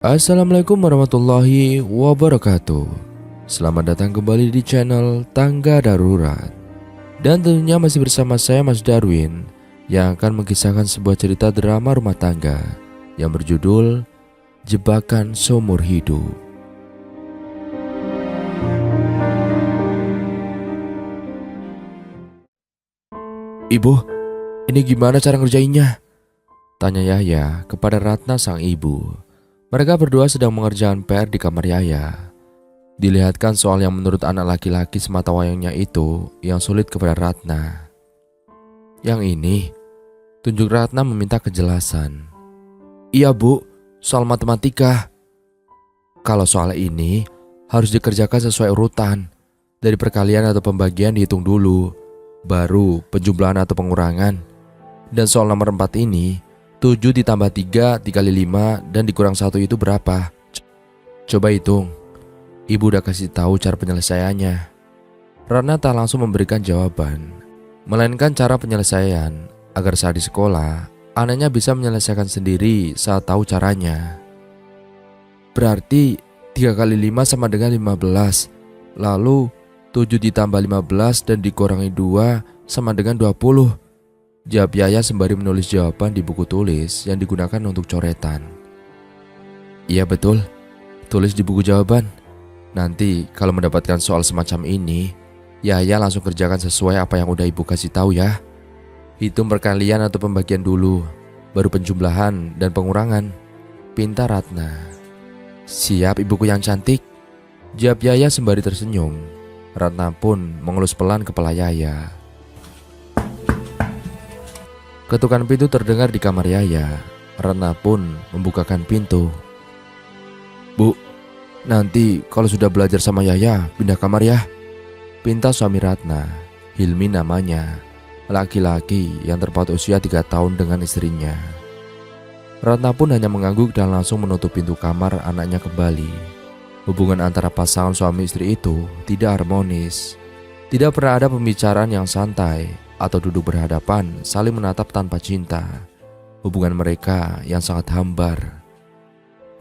Assalamualaikum warahmatullahi wabarakatuh. Selamat datang kembali di channel Tangga Darurat. Dan tentunya masih bersama saya Mas Darwin, yang akan mengisahkan sebuah cerita drama rumah tangga yang berjudul Jebakan Seumur Hidup. "Ibu, ini gimana cara ngerjainnya?" tanya Yahya kepada Ratna sang ibu. Mereka berdua sedang mengerjakan PR di kamar Yahya. Dilihatkan soal yang menurut anak laki-laki semata wayangnya itu yang sulit kepada Ratna. "Yang ini," tunjuk Ratna meminta kejelasan. "Iya bu, soal matematika. Kalau soal ini harus dikerjakan sesuai urutan. Dari perkalian atau pembagian dihitung dulu, baru penjumlahan atau pengurangan. Dan soal nomor 4 ini, 7 ditambah 3 dikali 5 dan dikurang 1 itu berapa? Coba hitung." Ibu udah kasih tahu cara penyelesaiannya. Ratna tak langsung memberikan jawaban, melainkan cara penyelesaian agar saat di sekolah, anaknya bisa menyelesaikan sendiri saat tahu caranya. "Berarti 3 kali 5 sama dengan 15. Lalu 7 ditambah 15 dan dikurangi 2 sama dengan 20. Jawab Yaya sembari menulis jawaban di buku tulis yang digunakan untuk coretan. "Iya betul, tulis di buku jawaban. Nanti kalau mendapatkan soal semacam ini, Yaya langsung kerjakan sesuai apa yang udah ibu kasih tahu ya. Hitung perkalian atau pembagian dulu, baru penjumlahan dan pengurangan," pinta Ratna. "Siap ibuku yang cantik," jawab Yaya sembari tersenyum. Ratna pun mengelus pelan kepala Yaya. Ketukan pintu terdengar di kamar Yaya. Ratna pun membukakan pintu. "Bu, nanti kalau sudah belajar sama Yaya, pindah kamar ya," pinta suami Ratna, Hilmi namanya, laki-laki yang terpaut usia 3 tahun dengan istrinya. Ratna pun hanya mengangguk dan langsung menutup pintu kamar anaknya kembali. Hubungan antara pasangan suami istri itu tidak harmonis. Tidak pernah ada pembicaraan yang santai atau duduk berhadapan saling menatap tanpa cinta. Hubungan mereka yang sangat hambar.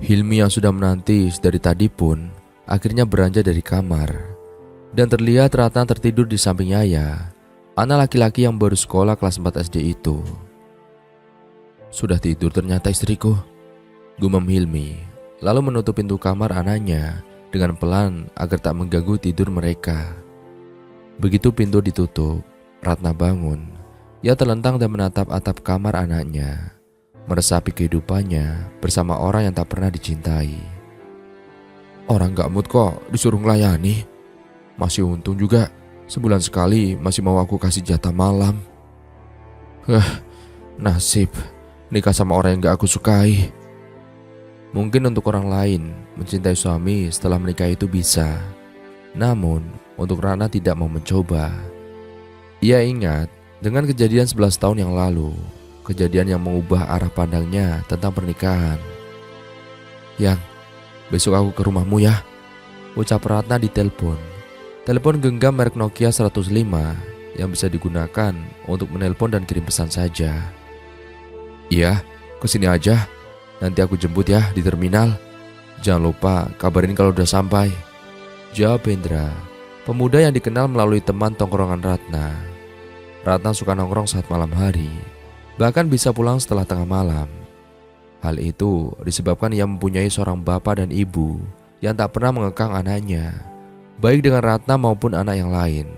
Hilmi yang sudah menanti dari tadi pun akhirnya beranjak dari kamar. Dan terlihat Ratna tertidur di samping Yaya, anak laki-laki yang baru sekolah kelas 4 SD itu. "Sudah tidur ternyata istriku," gumam Hilmi, lalu menutup pintu kamar anaknya dengan pelan agar tak mengganggu tidur mereka. Begitu pintu ditutup, Ratna bangun. Ia terlentang dan menatap atap kamar anaknya, meresapi kehidupannya bersama orang yang tak pernah dicintai. "Orang gak mood kok disuruh ngelayani. Masih untung juga sebulan sekali masih mau aku kasih jatah malam. Nasib nikah sama orang yang gak aku sukai." Mungkin untuk orang lain mencintai suami setelah menikah itu bisa, namun untuk Ratna tidak mau mencoba. Ia ingat dengan kejadian 11 tahun yang lalu, kejadian yang mengubah arah pandangnya tentang pernikahan. "Yang, besok aku ke rumahmu ya," ucap Ratna di telepon. Telepon genggam merek Nokia 105 yang bisa digunakan untuk menelpon dan kirim pesan saja. "Iya, kesini aja. Nanti aku jemput ya di terminal. Jangan lupa kabarin kalau udah sampai," jawab Hendra, pemuda yang dikenal melalui teman tongkrongan Ratna. Ratna suka nongkrong saat malam hari, bahkan bisa pulang setelah tengah malam. Hal itu disebabkan ia mempunyai seorang bapak dan ibu yang tak pernah mengekang anaknya, baik dengan Ratna maupun anak yang lain.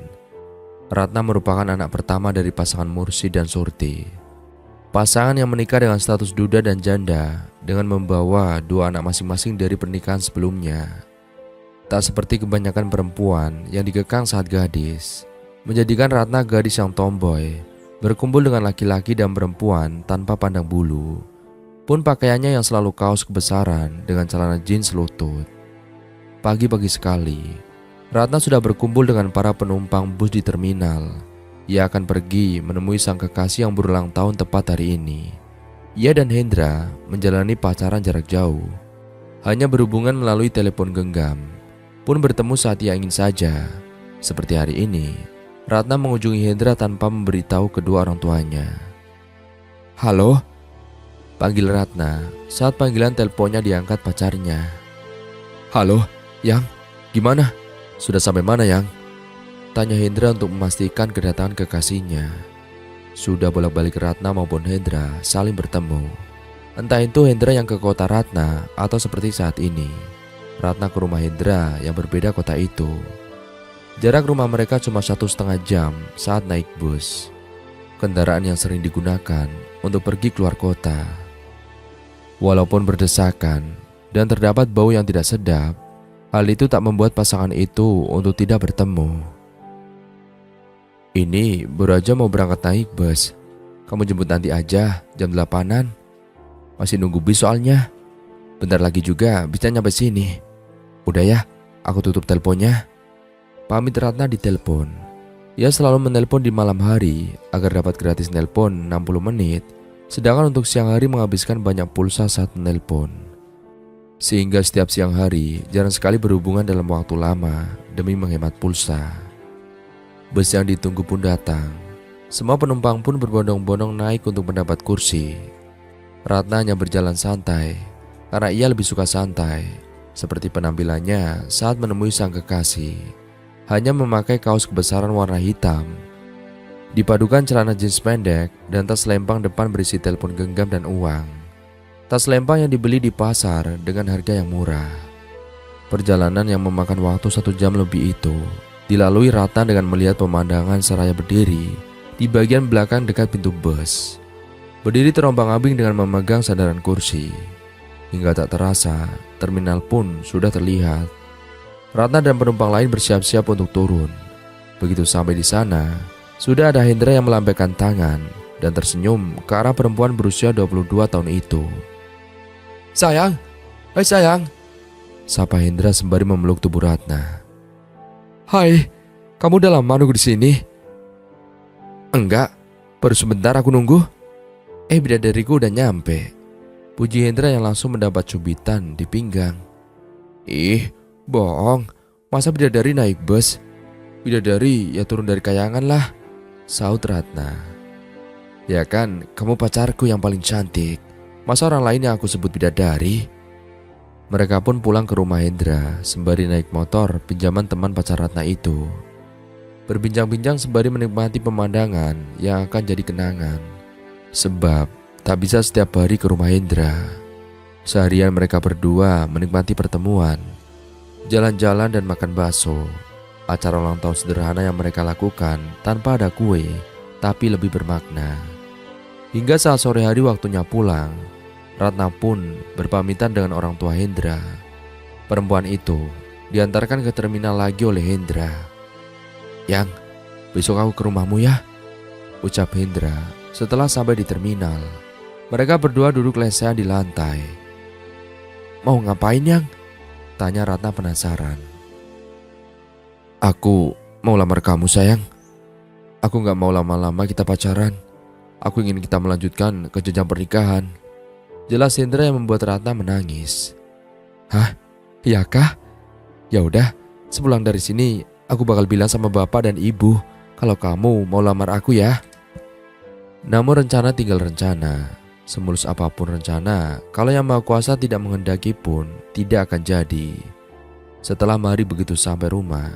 Ratna merupakan anak pertama dari pasangan Mursi dan Surti. Pasangan yang menikah dengan status duda dan janda dengan membawa 2 anak masing-masing dari pernikahan sebelumnya. Tak seperti kebanyakan perempuan yang dikekang saat gadis, menjadikan Ratna gadis yang tomboy, berkumpul dengan laki-laki dan perempuan tanpa pandang bulu. Pun pakaiannya yang selalu kaos kebesaran dengan celana jeans lutut. Pagi-pagi sekali, Ratna sudah berkumpul dengan para penumpang bus di terminal. Ia akan pergi menemui sang kekasih yang berulang tahun tepat hari ini. Ia dan Hendra menjalani pacaran jarak jauh, hanya berhubungan melalui telepon genggam. Pun bertemu saat ia ingin saja. Seperti hari ini, Ratna mengunjungi Hendra tanpa memberitahu kedua orang tuanya. "Halo, panggil Ratna saat panggilan teleponnya diangkat pacarnya. Halo, Yang, gimana? Sudah sampai mana, Yang? Tanya Hendra untuk memastikan kedatangan kekasihnya. Sudah bolak-balik Ratna maupun Hendra saling bertemu. Entah itu Hendra yang ke kota Ratna atau seperti saat ini, Ratna ke rumah Hendra yang berbeda kota itu. Jarak rumah mereka cuma 1,5 jam saat naik bus, kendaraan yang sering digunakan untuk pergi keluar kota. Walaupun berdesakan dan terdapat bau yang tidak sedap, hal itu tak membuat pasangan itu untuk tidak bertemu. Ini baru aja mau berangkat naik bus. Kamu jemput nanti aja jam 8-an. Masih nunggu bis soalnya. Bentar lagi juga bisa nyampe sini. Udah ya, aku tutup teleponnya. Pamit Ratna di telepon. Ia selalu menelpon di malam hari agar dapat gratis nelpon 60 menit. Sedangkan untuk siang hari menghabiskan banyak pulsa saat menelpon. Sehingga setiap siang hari jarang sekali berhubungan dalam waktu lama demi menghemat pulsa. Bus yang ditunggu pun datang. Semua penumpang pun berbondong-bondong naik untuk mendapat kursi. Ratna hanya berjalan santai karena ia lebih suka santai, seperti penampilannya saat menemui sang kekasih. Hanya memakai kaos kebesaran warna hitam, dipadukan celana jeans pendek dan tas lempang depan berisi telepon genggam dan uang. Tas lempang yang dibeli di pasar dengan harga yang murah. Perjalanan yang memakan waktu 1 jam lebih itu dilalui Ratna dengan melihat pemandangan seraya berdiri di bagian belakang dekat pintu bus. Berdiri terombang-ambing dengan memegang sandaran kursi. Hingga tak terasa, terminal pun sudah terlihat. Ratna dan penumpang lain bersiap-siap untuk turun. Begitu sampai di sana, sudah ada Hendra yang melambaikan tangan dan tersenyum ke arah perempuan berusia 22 tahun itu. Sayang, hai sayang, sapa Hendra sembari memeluk tubuh Ratna. Hai, kamu udah lama nunggu di sini? Enggak, baru sebentar aku nunggu. Bidadariku udah nyampe. Puji Hendra yang langsung mendapat cubitan di pinggang. Ih, bohong. Masa bidadari naik bus? Bidadari ya turun dari kayangan lah, saut Ratna. Ya kan, kamu pacarku yang paling cantik. Masa orang lain yang aku sebut bidadari? Mereka pun pulang ke rumah Hendra sembari naik motor pinjaman teman pacar Ratna itu. Berbincang-bincang sembari menikmati pemandangan yang akan jadi kenangan. Sebab tak bisa setiap hari ke rumah Hendra. Seharian mereka berdua menikmati pertemuan, jalan-jalan dan makan bakso. Acara ulang tahun sederhana yang mereka lakukan tanpa ada kue, tapi lebih bermakna. Hingga saat sore hari waktunya pulang, Ratna pun berpamitan dengan orang tua Hendra. Perempuan itu diantarkan ke terminal lagi oleh Hendra. Yang, besok aku ke rumahmu ya, ucap Hendra setelah sampai di terminal. Mereka berdua duduk lesehan di lantai. Mau ngapain Yang? Tanya Ratna penasaran. Aku mau lamar kamu sayang. Aku gak mau lama-lama kita pacaran. Aku ingin kita melanjutkan ke jenjang pernikahan. Jelas Hendra yang membuat Ratna menangis. Hah? Iya kah? Ya udah, sepulang dari sini aku bakal bilang sama bapak dan ibu kalau kamu mau lamar aku ya. Namun rencana tinggal rencana. Semulus apapun rencana, kalau Yang Maha Kuasa tidak menghendaki pun tidak akan jadi. Setelah Mari begitu sampai rumah,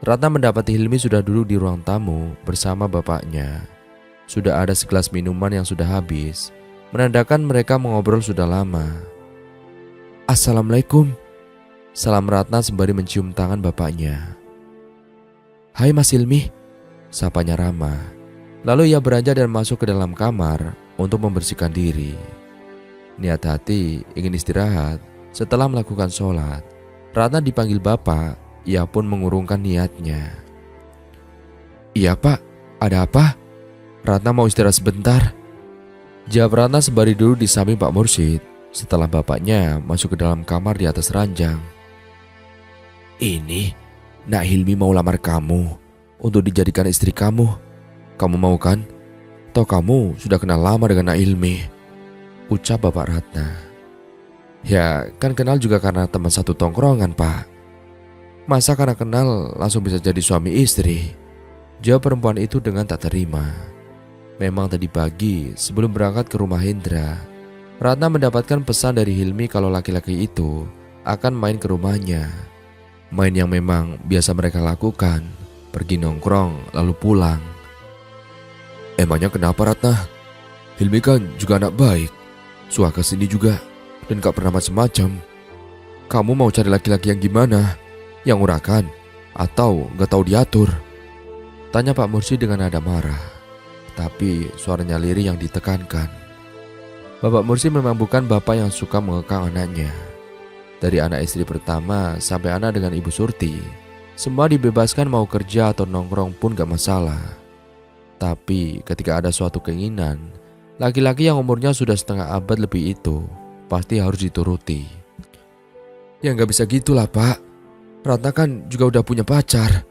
Ratna mendapati Hilmi sudah duduk di ruang tamu bersama bapaknya. Sudah ada segelas minuman yang sudah habis, menandakan mereka mengobrol sudah lama. Assalamualaikum, salam Ratna sembari mencium tangan bapaknya. Hai Mas Hilmi, sapanya ramah. Lalu ia beranjak dan masuk ke dalam kamar untuk membersihkan diri. Niat hati ingin istirahat setelah melakukan sholat. Ratna dipanggil bapak, ia pun mengurungkan niatnya. Iya pak, ada apa? Ratna mau istirahat sebentar, jawab Ratna sembari duduk di samping Pak Mursyid setelah bapaknya masuk ke dalam kamar di atas ranjang. Ini, Nak Hilmi mau lamar kamu untuk dijadikan istri kamu. Kamu mau kan? Toh kamu sudah kenal lama dengan Nak Hilmi, ucap Bapak Ratna. Ya kan kenal juga karena teman satu tongkrongan pak. Masa karena kenal langsung bisa jadi suami istri? Jawab perempuan itu dengan tak terima. Memang tadi pagi sebelum berangkat ke rumah Hendra, Ratna mendapatkan pesan dari Hilmi kalau laki-laki itu akan main ke rumahnya. Main yang memang biasa mereka lakukan, pergi nongkrong lalu pulang. Emangnya kenapa Ratna? Hilmi kan juga anak baik, suka kesini juga dan gak pernah macam-macam. Kamu mau cari laki-laki yang gimana? Yang urakan atau gak tahu diatur? Tanya Pak Mursyid dengan nada marah, tapi suaranya lirih yang ditekankan. Bapak Mursyid memang bukan bapak yang suka mengekang anaknya. Dari anak istri pertama sampai anak dengan Ibu Surti, semua dibebaskan mau kerja atau nongkrong pun gak masalah. Tapi ketika ada suatu keinginan, laki-laki yang umurnya sudah setengah abad lebih itu pasti harus dituruti. Ya gak bisa gitulah Pak, Ratna kan juga udah punya pacar.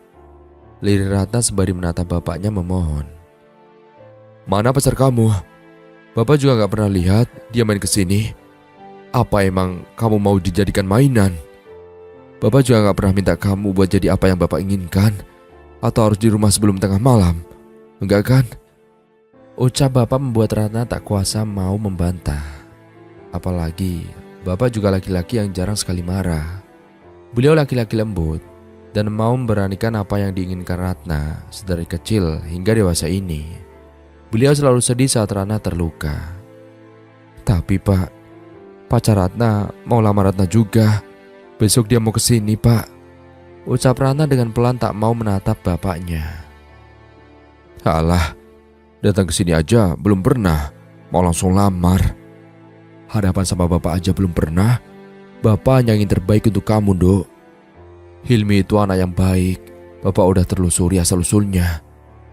Lirih Ratna sembari menatap bapaknya memohon. Mana pacar kamu? Bapak juga gak pernah lihat dia main kesini. Apa emang kamu mau dijadikan mainan? Bapak juga gak pernah minta kamu buat jadi apa yang Bapak inginkan. Atau harus di rumah sebelum tengah malam. Enggak kan? Ucap Bapak membuat Ratna tak kuasa mau membantah. Apalagi Bapak juga laki-laki yang jarang sekali marah. Beliau laki-laki lembut dan mau memberanikan apa yang diinginkan Ratna sedari kecil hingga dewasa ini. Beliau selalu sedih saat Ratna terluka. Tapi Pak, pacar Ratna mau lamar Ratna juga. Besok dia mau kesini Pak. Ucap Ratna dengan pelan tak mau menatap bapaknya. Alah, datang kesini aja belum pernah, mau langsung lamar. Hadapan sama bapak aja belum pernah. Bapak hanya ingin terbaik untuk kamu, Dok. Hilmi itu anak yang baik. Bapak udah telusuri asal-usulnya.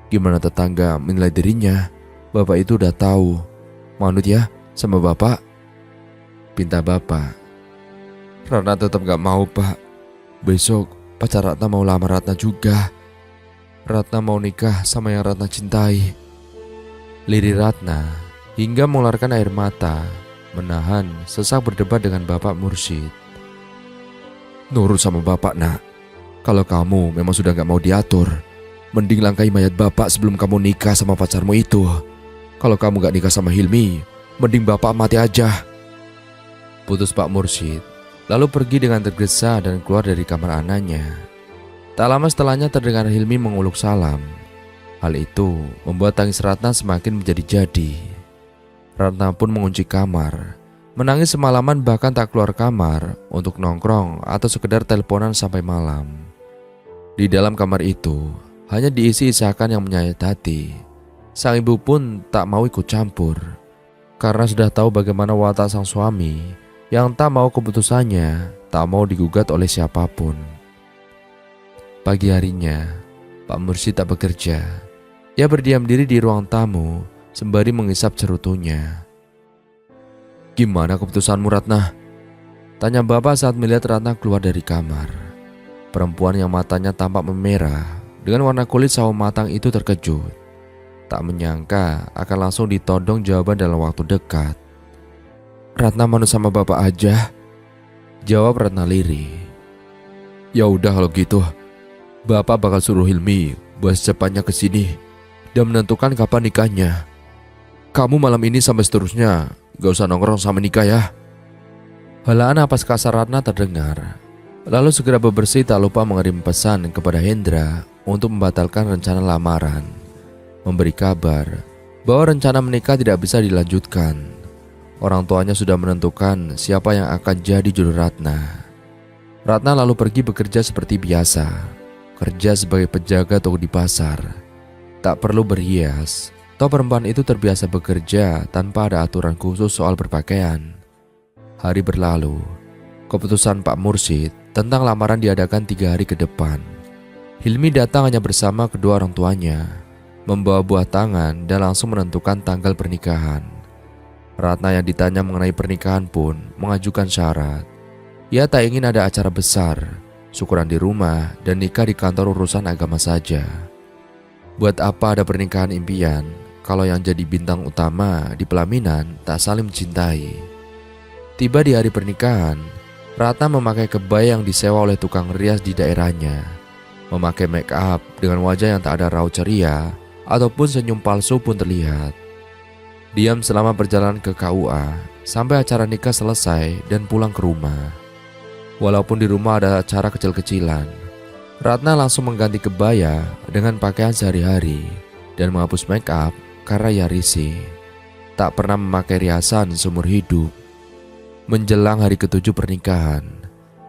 Gimana tetangga menilai dirinya, bapak itu udah tahu. Manut ya sama bapak? Pinta bapak. Ratna tetap gak mau Pak. Besok pacar Ratna mau lamar Ratna juga. Ratna mau nikah sama yang Ratna cintai. Lirih Ratna hingga mengeluarkan air mata, menahan sesak berdebat dengan Bapak Mursyid. Nurut sama bapak nak. Kalau kamu memang sudah gak mau diatur, mending langkahi mayat bapak sebelum kamu nikah sama pacarmu itu. Kalau kamu gak nikah sama Hilmi, mending bapak mati aja. Putus Pak Mursyid, lalu pergi dengan tergesa dan keluar dari kamar anaknya. Tak lama setelahnya terdengar Hilmi menguluk salam. Hal itu membuat tangis Ratna semakin menjadi-jadi. Ratna pun mengunci kamar, menangis semalaman bahkan tak keluar kamar untuk nongkrong atau sekedar teleponan sampai malam. Di dalam kamar itu hanya diisi isakan yang menyayat hati. Sang ibu pun tak mau ikut campur, karena sudah tahu bagaimana watak sang suami yang tak mau keputusannya, tak mau digugat oleh siapapun. Pagi harinya, Pak Mursyid tak bekerja. Ia berdiam diri di ruang tamu, sembari mengisap cerutunya. Gimana keputusanmu Ratna? Tanya bapak saat melihat Ratna keluar dari kamar. Perempuan yang matanya tampak memerah dengan warna kulit sawo matang itu terkejut. Tak menyangka akan langsung ditodong jawaban dalam waktu dekat. Ratna manut sama bapak aja, jawab Ratna lirih. Ya udah kalau gitu, bapak bakal suruh Hilmi buat secepatnya kesini dan menentukan kapan nikahnya. Kamu malam ini sampai seterusnya gak usah nongkrong sama nikah ya. Helaan napas kasar Ratna terdengar. Lalu segera bebersih tak lupa mengirim pesan kepada Hendra untuk membatalkan rencana lamaran. Memberi kabar bahwa rencana menikah tidak bisa dilanjutkan. Orang tuanya sudah menentukan siapa yang akan jadi jodoh Ratna. Ratna lalu pergi bekerja seperti biasa. Kerja sebagai penjaga toko di pasar. Tak perlu berhias. Toh perempuan itu terbiasa bekerja tanpa ada aturan khusus soal berpakaian. Hari berlalu. Keputusan Pak Mursyid tentang lamaran diadakan 3 hari ke depan. Hilmi datang hanya bersama kedua orang tuanya, membawa buah tangan dan langsung menentukan tanggal pernikahan. Ratna yang ditanya mengenai pernikahan pun mengajukan syarat. Ia tak ingin ada acara besar, syukuran di rumah dan nikah di kantor urusan agama saja. Buat apa ada pernikahan impian kalau yang jadi bintang utama di pelaminan tak saling mencintai? Tiba di hari pernikahan, Ratna memakai kebaya yang disewa oleh tukang rias di daerahnya. Memakai make up dengan wajah yang tak ada raut ceria ataupun senyum palsu pun terlihat. Diam selama perjalanan ke KUA sampai acara nikah selesai dan pulang ke rumah. Walaupun di rumah ada acara kecil-kecilan, Ratna langsung mengganti kebaya dengan pakaian sehari-hari dan menghapus make up karena ia risih. Tak pernah memakai riasan seumur hidup. Menjelang hari ke-7 pernikahan,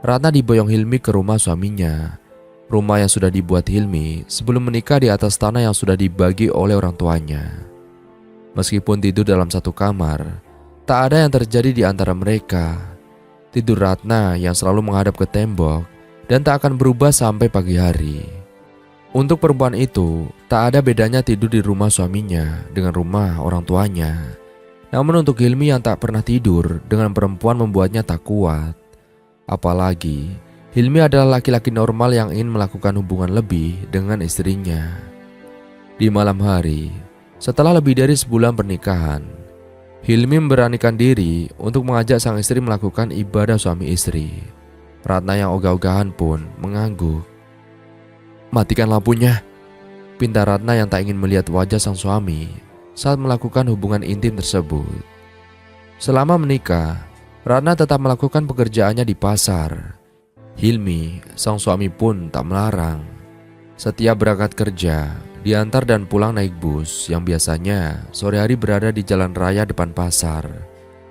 Ratna diboyong Hilmi ke rumah suaminya. Rumah yang sudah dibuat Hilmi sebelum menikah di atas tanah yang sudah dibagi oleh orang tuanya. Meskipun tidur dalam satu kamar, tak ada yang terjadi di antara mereka. Tidur Ratna yang selalu menghadap ke tembok dan tak akan berubah sampai pagi hari. Untuk perempuan itu, tak ada bedanya tidur di rumah suaminya dengan rumah orang tuanya. Namun untuk Hilmi yang tak pernah tidur dengan perempuan membuatnya tak kuat. Apalagi Hilmi adalah laki-laki normal yang ingin melakukan hubungan lebih dengan istrinya. Di malam hari, setelah lebih dari sebulan pernikahan, Hilmi memberanikan diri untuk mengajak sang istri melakukan ibadah suami istri. Ratna yang ogah-ogahan pun mengangguk. "Matikan lampunya," pinta Ratna yang tak ingin melihat wajah sang suami saat melakukan hubungan intim tersebut. Selama menikah, Ratna tetap melakukan pekerjaannya di pasar. Hilmi, sang suami pun tak melarang. Setiap berangkat kerja, diantar dan pulang naik bus yang biasanya sore hari berada di jalan raya depan pasar.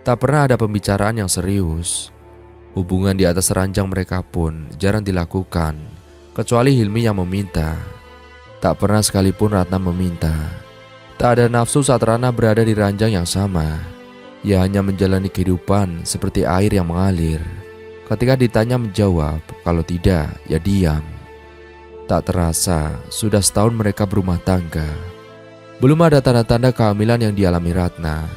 Tak pernah ada pembicaraan yang serius. Hubungan di atas ranjang mereka pun jarang dilakukan, kecuali Hilmi yang meminta. Tak pernah sekalipun Ratna meminta. Tak ada nafsu saat Ratna berada di ranjang yang sama. Ia hanya menjalani kehidupan seperti air yang mengalir. Ketika ditanya menjawab, kalau tidak ya diam. Tak terasa sudah setahun mereka berumah tangga. Belum ada tanda-tanda kehamilan yang dialami Ratna.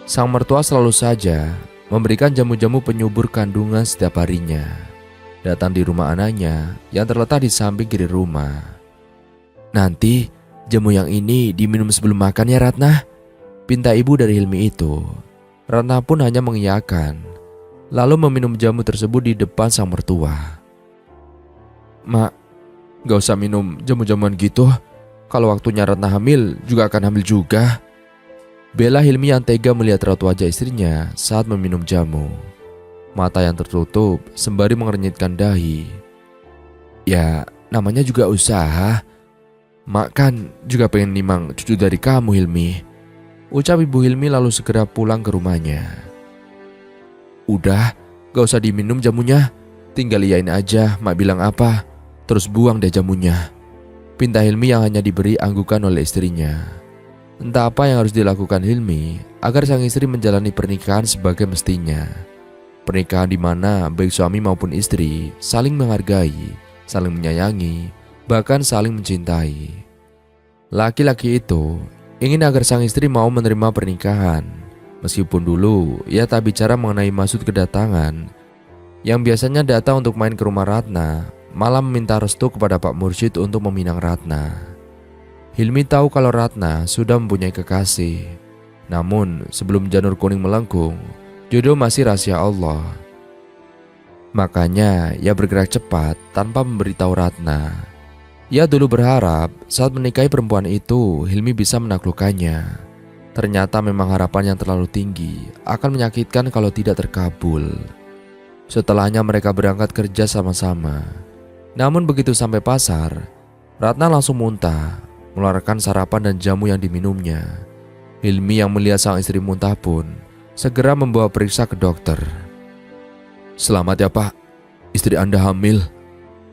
Sang mertua selalu saja memberikan jamu-jamu penyubur kandungan setiap harinya. Datang di rumah anaknya yang terletak di samping kiri rumah. "Nanti jamu yang ini diminum sebelum makan ya Ratna," pinta ibu dari Hilmi itu. Ratna pun hanya mengiyakan, lalu meminum jamu tersebut di depan sang mertua. "Mak, gak usah minum jamu-jamuan gitu. Kalau waktunya Ratna hamil juga akan hamil juga," bela Hilmi yang tega melihat raut wajah istrinya saat meminum jamu. Mata yang tertutup sembari mengernyitkan dahi. "Ya, namanya juga usaha. Mak kan juga pengen nimang cucu dari kamu Hilmi," ucap ibu Hilmi lalu segera pulang ke rumahnya. "Udah, gak usah diminum jamunya. Tinggal iyain aja mak bilang apa, terus buang deh jamunya," pinta Hilmi yang hanya diberi anggukan oleh istrinya. Entah apa yang harus dilakukan Hilmi agar sang istri menjalani pernikahan sebagai mestinya. Pernikahan di mana baik suami maupun istri saling menghargai, saling menyayangi, bahkan saling mencintai. Laki-laki itu ingin agar sang istri mau menerima pernikahan. Meskipun dulu ia tak bicara mengenai maksud kedatangan, yang biasanya datang untuk main ke rumah Ratna, malah meminta restu kepada Pak Mursyid untuk meminang Ratna. Hilmi tahu kalau Ratna sudah mempunyai kekasih. Namun sebelum janur kuning melengkung, jodoh masih rahasia Allah. Makanya ia bergerak cepat tanpa memberitahu Ratna. Ia dulu berharap saat menikahi perempuan itu Hilmi bisa menaklukkannya. Ternyata memang harapan yang terlalu tinggi akan menyakitkan kalau tidak terkabul. Setelahnya mereka berangkat kerja sama-sama. Namun begitu sampai pasar, Ratna langsung muntah, mengeluarkan sarapan dan jamu yang diminumnya. Hilmi yang melihat sang istri muntah pun segera membawa periksa ke dokter. "Selamat ya Pak, istri Anda hamil,"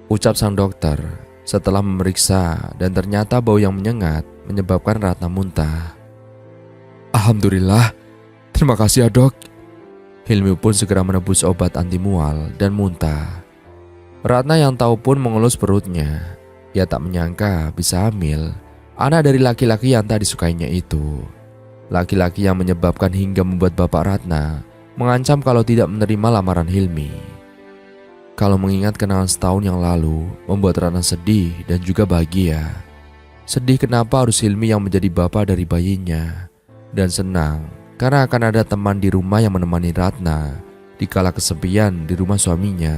ucap sang dokter setelah memeriksa dan ternyata bau yang menyengat menyebabkan Ratna muntah. "Alhamdulillah, terima kasih ya dok." Hilmi pun segera menebus obat anti mual dan muntah. Ratna yang tahu pun mengelus perutnya. Ia tak menyangka bisa hamil anak dari laki-laki yang tak disukainya itu. Laki-laki yang menyebabkan hingga membuat bapak Ratna mengancam kalau tidak menerima lamaran Hilmi. Kalau mengingat kenangan setahun yang lalu membuat Ratna sedih dan juga bahagia. Sedih kenapa harus Hilmi yang menjadi bapak dari bayinya, dan senang karena akan ada teman di rumah yang menemani Ratna di kala kesepian di rumah suaminya.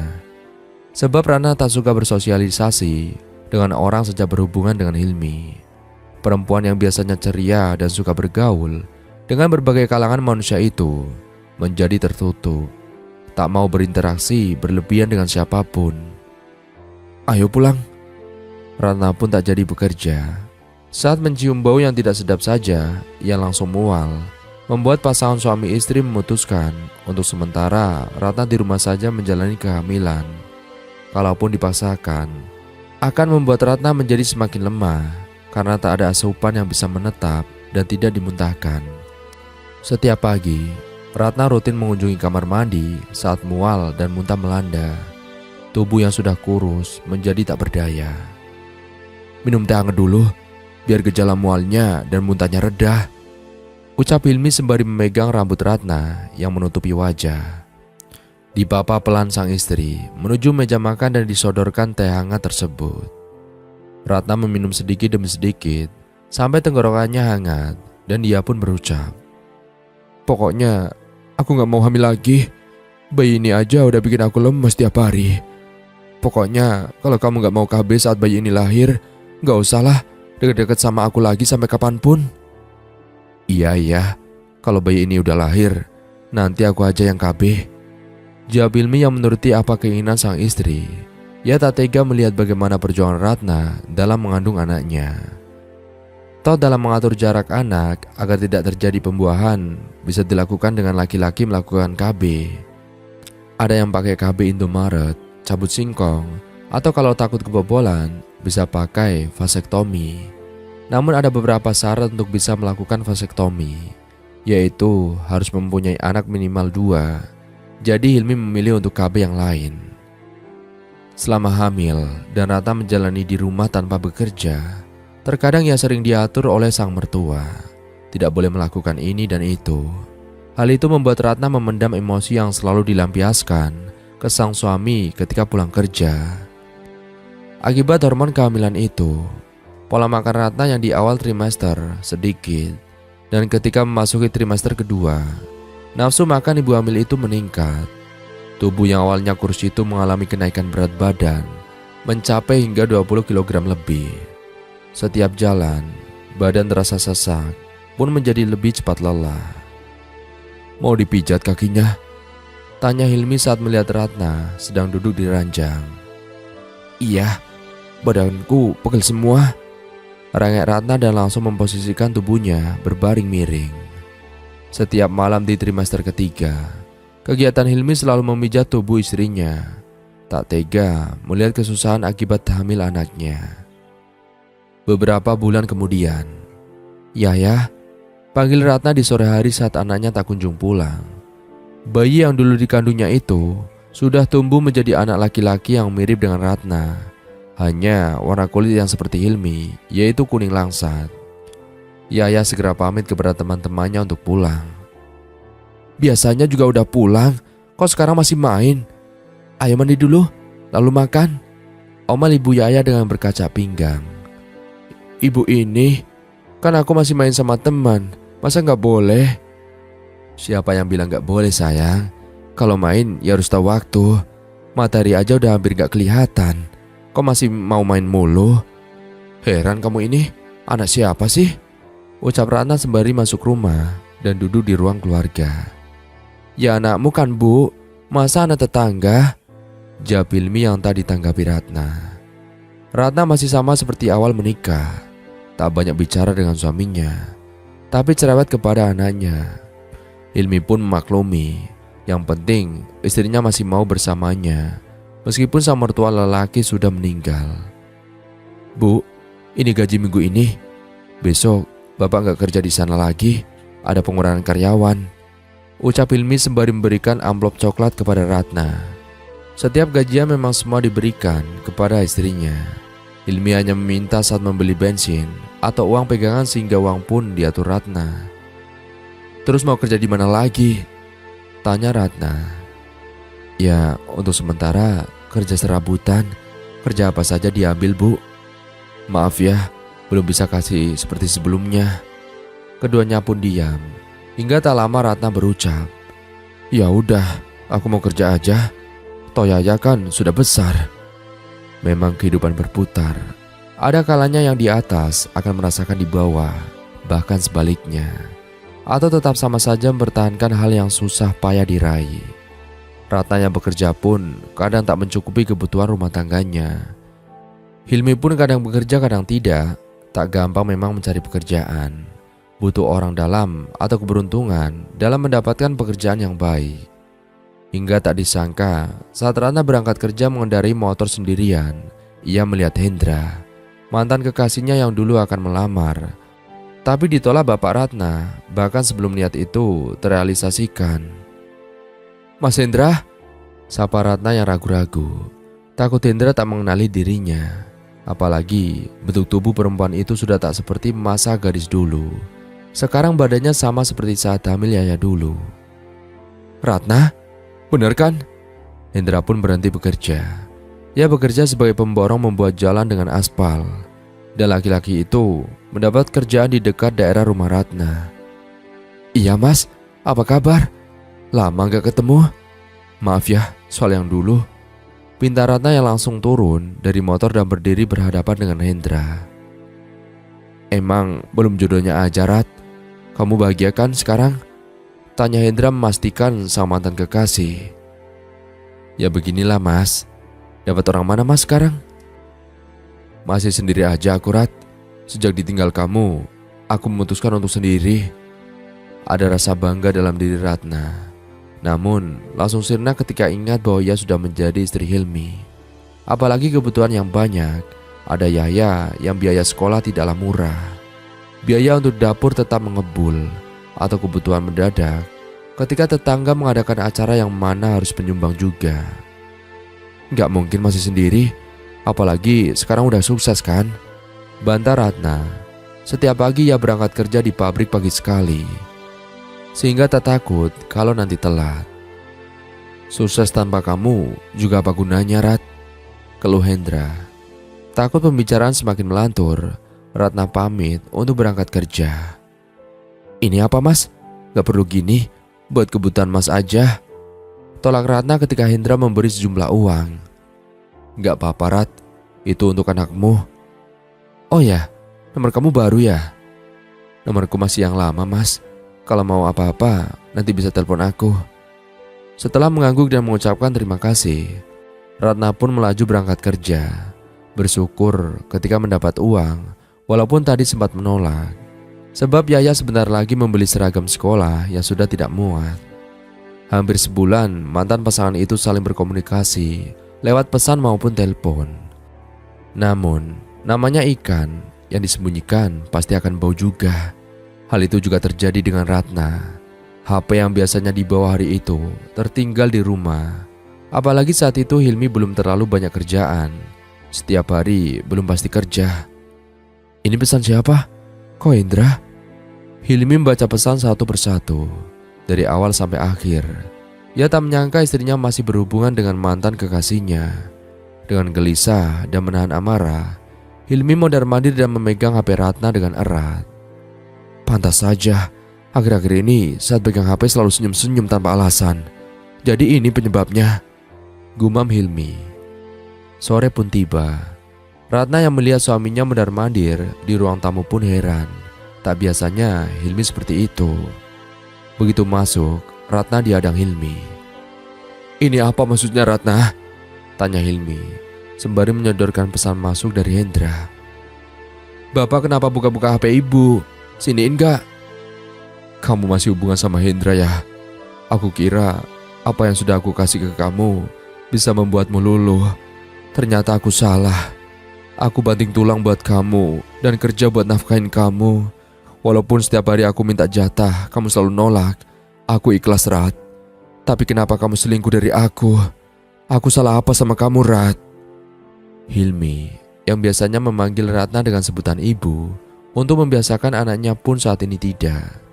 Sebab Ratna tak suka bersosialisasi dengan orang sejak berhubungan dengan Hilmi. Perempuan yang biasanya ceria dan suka bergaul, dengan berbagai kalangan manusia itu menjadi tertutup, tak mau berinteraksi berlebihan dengan siapapun. Ayo pulang. Ratna pun tak jadi bekerja. Saat mencium bau yang tidak sedap saja, ia langsung mual, membuat pasangan suami istri memutuskan untuk sementara Ratna di rumah saja menjalani kehamilan. Kalaupun dipaksakan, akan membuat Ratna menjadi semakin lemah karena tak ada asupan yang bisa menetap dan tidak dimuntahkan. Setiap pagi, Ratna rutin mengunjungi kamar mandi saat mual dan muntah melanda. Tubuh yang sudah kurus menjadi tak berdaya. Minum teh hangat dulu, biar gejala mualnya dan muntahnya reda, ucap Hilmi sembari memegang rambut Ratna yang menutupi wajah. Dipapa pelan sang istri menuju meja makan dan disodorkan teh hangat tersebut. Ratna meminum sedikit demi sedikit sampai tenggorokannya hangat dan dia pun berucap, "Pokoknya aku gak mau hamil lagi. Bayi ini aja udah bikin aku lemes tiap hari. Pokoknya kalau kamu gak mau KB saat bayi ini lahir, gak usahlah deket-deket sama aku lagi sampai kapanpun." Iya, kalau bayi ini udah lahir, nanti aku aja yang KB. Jawab Hilmi yang menuruti apa keinginan sang istri. Ia tak tega melihat bagaimana perjuangan Ratna dalam mengandung anaknya. Toh dalam mengatur jarak anak agar tidak terjadi pembuahan bisa dilakukan dengan laki-laki melakukan KB. Ada yang pakai KB Indomaret, cabut singkong, atau kalau takut kebobolan bisa pakai vasektomi. Namun ada beberapa syarat untuk bisa melakukan vasektomi, yaitu harus mempunyai anak minimal 2. Jadi Hilmi memilih untuk KB yang lain. Selama hamil dan Ratna menjalani di rumah tanpa bekerja, terkadang ia sering diatur oleh sang mertua. Tidak boleh melakukan ini dan itu. Hal itu membuat Ratna memendam emosi yang selalu dilampiaskan ke sang suami ketika pulang kerja. Akibat hormon kehamilan itu, pola makan Ratna yang di awal trimester sedikit, dan ketika memasuki trimester kedua, nafsu makan ibu hamil itu meningkat. Tubuh yang awalnya kurus itu mengalami kenaikan berat badan mencapai hingga 20 kg lebih. Setiap jalan, badan terasa sesak pun menjadi lebih cepat lelah. "Mau dipijat kakinya?" tanya Hilmi saat melihat Ratna sedang duduk di ranjang. "Iya, badanku pegel semua," rengek Ratna dan langsung memposisikan tubuhnya berbaring miring. Setiap malam di trimester ketiga, kegiatan Hilmi selalu memijat tubuh istrinya. Tak tega melihat kesusahan akibat hamil anaknya. Beberapa bulan kemudian, "Yaya," panggil Ratna di sore hari saat anaknya tak kunjung pulang. Bayi yang dulu dikandungnya itu sudah tumbuh menjadi anak laki-laki yang mirip dengan Ratna. Hanya warna kulit yang seperti Hilmi, yaitu kuning langsat. Yaya segera pamit kepada teman-temannya untuk pulang. "Biasanya juga udah pulang, kok sekarang masih main? Ayo mandi dulu, lalu makan," omal ibu Yaya dengan berkaca pinggang. "Ibu ini, kan aku masih main sama teman, masa gak boleh?" "Siapa yang bilang gak boleh sayang? Kalau main ya harus tahu waktu. Matahari aja udah hampir gak kelihatan, kok masih mau main mulu? Heran kamu ini, anak siapa sih?" ucap Ratna sembari masuk rumah dan duduk di ruang keluarga. "Ya anakmu kan bu, masa anak tetangga?" jawab Hilmi yang tak ditanggapi Ratna. Ratna masih sama seperti awal menikah, tak banyak bicara dengan suaminya, tapi cerewet kepada anaknya. Hilmi pun memaklumi, yang penting istrinya masih mau bersamanya, meskipun sang mertua lelaki sudah meninggal. "Bu, ini gaji minggu ini. Besok Bapak gak kerja di sana lagi, ada pengurangan karyawan," ucap Hilmi sembari memberikan amplop coklat kepada Ratna. Setiap gajian memang semua diberikan kepada istrinya. Hilmi hanya meminta saat membeli bensin atau uang pegangan sehingga uang pun diatur Ratna. "Terus mau kerja di mana lagi?" tanya Ratna. "Ya untuk sementara kerja serabutan, kerja apa saja diambil bu. Maaf ya, belum bisa kasih seperti sebelumnya." Keduanya pun diam. Hingga tak lama Ratna berucap, "Ya udah, aku mau kerja aja. Toh Yaya kan sudah besar." Memang kehidupan berputar. Ada kalanya yang di atas akan merasakan di bawah, bahkan sebaliknya. atau tetap sama saja mempertahankan hal yang susah payah diraih. Ratna yang bekerja pun kadang tak mencukupi kebutuhan rumah tangganya. Hilmi pun kadang bekerja kadang tidak, tak gampang memang mencari pekerjaan. Butuh orang dalam atau keberuntungan dalam mendapatkan pekerjaan yang baik. Hingga tak disangka saat Ratna berangkat kerja mengendarai motor sendirian, ia melihat Hendra, mantan kekasihnya yang dulu akan melamar. Tapi ditolak bapak Ratna, bahkan sebelum niat itu terrealisasikan. "Mas Hendra?" sapa Ratna yang ragu-ragu. Takut Hendra tak mengenali dirinya. Apalagi bentuk tubuh perempuan itu sudah tak seperti masa gadis dulu. Sekarang badannya sama seperti saat hamil Yaya dulu. "Ratna? Benar kan?" Hendra pun berhenti bekerja. Ia bekerja sebagai pemborong membuat jalan dengan aspal. Dan laki-laki itu mendapat kerjaan di dekat daerah rumah Ratna. "Iya mas, apa kabar? Lama gak ketemu. Maaf ya, soal yang dulu." Pinta Ratna yang langsung turun dari motor dan berdiri berhadapan dengan Hendra. "Emang belum jodohnya aja Rat? Kamu bahagia kan sekarang?" tanya Hendra memastikan sang mantan kekasih. "Ya beginilah mas. Dapat orang mana mas sekarang?" "Masih sendiri aja aku Rat. Sejak ditinggal kamu, aku memutuskan untuk sendiri." Ada rasa bangga dalam diri Ratna. Namun langsung sirna ketika ingat bahwa ia sudah menjadi istri Hilmi. Apalagi kebutuhan yang banyak. Ada Yaya yang biaya sekolah tidaklah murah. Biaya untuk dapur tetap mengebul. Atau kebutuhan mendadak ketika tetangga mengadakan acara yang mana harus penyumbang juga. "Gak mungkin masih sendiri. Apalagi sekarang udah sukses kan?" bantah Ratna. Setiap pagi ia berangkat kerja di pabrik pagi sekali, sehingga tak takut kalau nanti telat. "Sukses tanpa kamu juga apa gunanya Rat?" keluh Hendra. Takut pembicaraan semakin melantur, Ratna pamit untuk berangkat kerja. "Ini apa mas? Gak perlu gini, buat kebutuhan mas aja," tolak Ratna ketika Hendra memberi sejumlah uang. "Gak apa-apa Rat, itu untuk anakmu." "Oh ya, nomor kamu baru ya?" "Nomorku masih yang lama mas. Kalau mau apa-apa nanti bisa telepon aku." Setelah mengangguk dan mengucapkan terima kasih, Ratna pun melaju berangkat kerja. Bersyukur ketika mendapat uang, walaupun tadi sempat menolak. Sebab Yaya sebentar lagi membeli seragam sekolah yang sudah tidak muat. Hampir sebulan mantan pasangan itu saling berkomunikasi lewat pesan maupun telepon. Namun namanya ikan, yang disembunyikan pasti akan bau juga. Hal itu juga terjadi dengan Ratna. HP yang biasanya dibawa hari itu tertinggal di rumah. Apalagi saat itu Hilmi belum terlalu banyak kerjaan. Setiap hari belum pasti kerja. "Ini pesan siapa? Kok Hendra?" Hilmi membaca pesan satu persatu, dari awal sampai akhir. Ia tak menyangka istrinya masih berhubungan dengan mantan kekasihnya. Dengan gelisah dan menahan amarah, Hilmi mondar-mandir dan memegang HP Ratna dengan erat. Pantas saja, akhir-akhir ini saat pegang HP selalu senyum-senyum tanpa alasan. Jadi ini penyebabnya, gumam Hilmi. Sore pun tiba. Ratna yang melihat suaminya mondar-mandir di ruang tamu pun heran. Tak biasanya Hilmi seperti itu. Begitu masuk, Ratna dihadang Hilmi. "Ini apa maksudnya Ratna?" tanya Hilmi sembari menyodorkan pesan masuk dari Hendra. "Bapak kenapa buka-buka HP ibu? Siniin gak?" "Kamu masih hubungan sama Hendra ya? Aku kira apa yang sudah aku kasih ke kamu bisa membuatmu luluh. Ternyata aku salah. Aku banting tulang buat kamu dan kerja buat nafkahin kamu. Walaupun setiap hari aku minta jatah, kamu selalu nolak. Aku ikhlas Rat. Tapi kenapa kamu selingkuh dari aku? Aku salah apa sama kamu Rat?" Hilmi yang biasanya memanggil Ratna dengan sebutan ibu, untuk membiasakan anaknya pun saat ini tidak.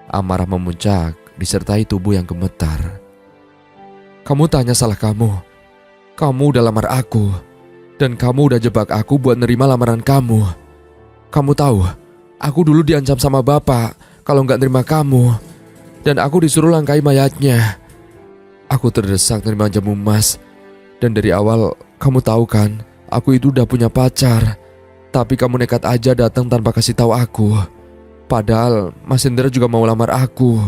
Amarah memuncak disertai tubuh yang gemetar. "Kamu tanya salah kamu. Kamu udah lamar aku. Dan kamu udah jebak aku buat nerima lamaran kamu. Kamu tahu, aku dulu diancam sama bapak kalau nggak nerima kamu. Dan aku disuruh langkai mayatnya. Aku terdesak nerima jamu emas. Dan dari awal kamu tahu kan, aku itu udah punya pacar. Tapi kamu nekat aja datang tanpa kasih tahu aku. Padahal Mas Hendra juga mau lamar aku.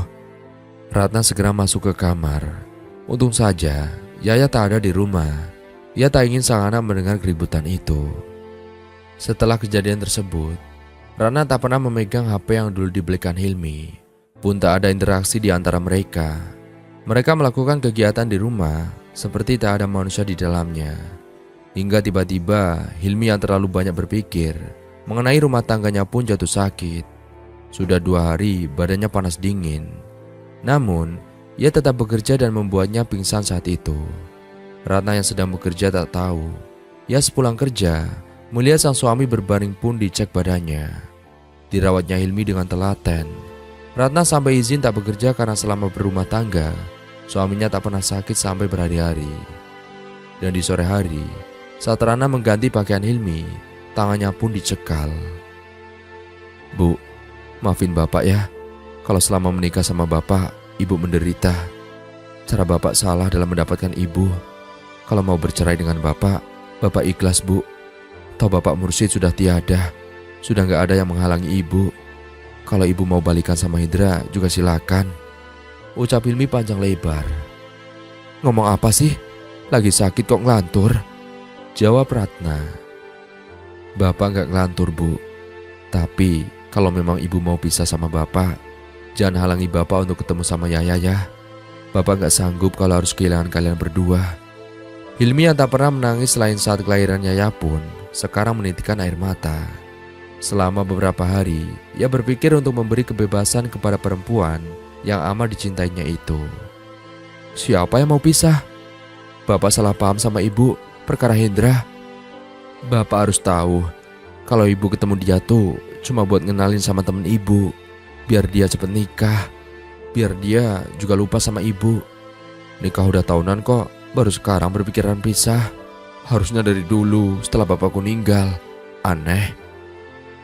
Ratna segera masuk ke kamar. Untung saja Yaya tak ada di rumah. Ia tak ingin sang anak mendengar keributan itu. Setelah kejadian tersebut, Ratna tak pernah memegang HP yang dulu dibelikan Hilmi. Pun tak ada interaksi di antara mereka. Mereka melakukan kegiatan di rumah seperti tak ada manusia di dalamnya. Hingga tiba-tiba Hilmi yang terlalu banyak berpikir mengenai rumah tangganya pun jatuh sakit. Sudah 2 hari badannya panas dingin. Namun ia tetap bekerja dan membuatnya pingsan saat itu. Ratna yang sedang bekerja tak tahu. Ia sepulang kerja melihat sang suami berbaring pun dicek badannya. Dirawatnya Hilmi dengan telaten. Ratna sampai izin tak bekerja karena selama berumah tangga suaminya tak pernah sakit sampai berhari-hari. Dan di sore hari saat Ratna mengganti pakaian Hilmi, tangannya pun dicekal. "Bu, maafin bapak ya. Kalau selama menikah sama bapak, ibu menderita. Cara bapak salah dalam mendapatkan ibu. Kalau mau bercerai dengan bapak ikhlas, Bu. Toh bapak Mursyid sudah tiada. Sudah gak ada yang menghalangi ibu. Kalau ibu mau balikan sama Hendra juga silakan," ucap Hilmi panjang lebar. "Ngomong apa sih? Lagi sakit kok ngelantur?" jawab Ratna. "Bapak gak ngelantur, Bu. Tapi kalau memang ibu mau pisah sama bapak, jangan halangi bapak untuk ketemu sama Yaya ya. Bapak gak sanggup kalau harus kehilangan kalian berdua." Hilmi yang tak pernah menangis selain saat kelahiran Yaya pun sekarang menitikkan air mata. Selama beberapa hari, ia berpikir untuk memberi kebebasan kepada perempuan yang amat dicintainya itu. Siapa yang mau pisah? Bapak salah paham sama ibu perkara Hendra. Bapak harus tahu kalau ibu ketemu dia tuh cuma buat ngenalin sama temen ibu, biar dia cepet nikah, biar dia juga lupa sama ibu. Nikah udah tahunan kok, baru sekarang berpikiran pisah. Harusnya dari dulu setelah bapakku meninggal. Aneh.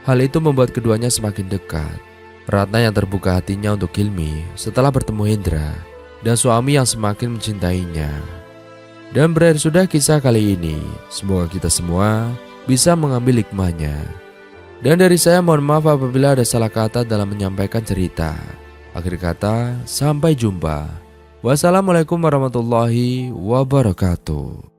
Hal itu membuat keduanya semakin dekat. Ratna yang terbuka hatinya untuk Hilmi setelah bertemu Hendra, dan suami yang semakin mencintainya. Dan berakhir sudah kisah kali ini. Semoga kita semua bisa mengambil hikmahnya. Dan dari saya mohon maaf apabila ada salah kata dalam menyampaikan cerita. Akhir kata, sampai jumpa. Wassalamualaikum warahmatullahi wabarakatuh.